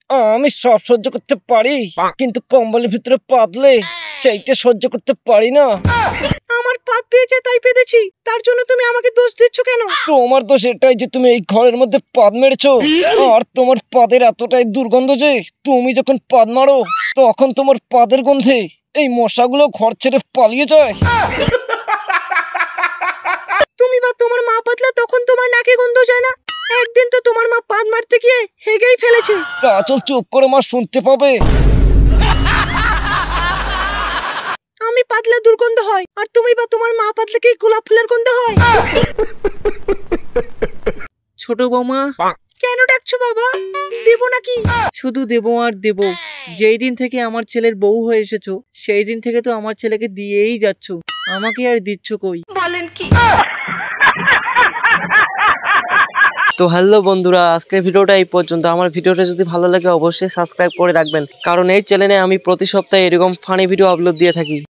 আমি সব সহ্য করতে পারি, কিন্তু কম্বলের ভিতরে পাতলে সেইটা সহ্য করতে পারি না। আমার পাত পেয়েছে তাই পেতেছি, তার জন্য তুমি আমাকে দোষ দিচ্ছ কেন? তোমার দোষ এটাই যে তুমি এই ঘরের মধ্যে পাদ মেরেছো, আর তোমার পাদের এতটাই দুর্গন্ধ যে তুমি যখন পাদ মারো তখন তোমার পাদের গন্ধে এই মশাগুলো ঘর ছেড়ে পালিয়ে যায়। তুমি বা তোমার মা পাতলা তখন তোমার নাকে গন্ধ যায় না? একদিন তো তোমার মা পাদ মারতে গিয়ে হেগেই ফেলেছে। কাজল চুপ করে, মা শুনতে পাবে। আমি পাতলা দুর্গন্ধ হয়, আর তুমি বা তোমার মা পাতলা কি গোলাপ ফুলের গন্ধ হয়? ছোট বৌমা, কেন ডাকছো বাবা? দেবো নাকি? শুধু দেবো আর দেবো। যেই দিন থেকে আমার ছেলের বউ হয়ে এসেছো সেই দিন থেকে তো আমার ছেলেকে দিয়েই যাচ্ছ, আমাকে আর দিচ্ছ কই? বলেন কি? তো হ্যালো বন্ধুরা, আজকের ভিডিওটা এই পর্যন্ত। আমার ভিডিওটা যদি ভালো লাগে অবশ্যই সাবস্ক্রাইব করে রাখবেন, কারণ এই চ্যানেলে আমি প্রতি সপ্তাহে এরকম ফানি ভিডিও আপলোড দিয়ে থাকি।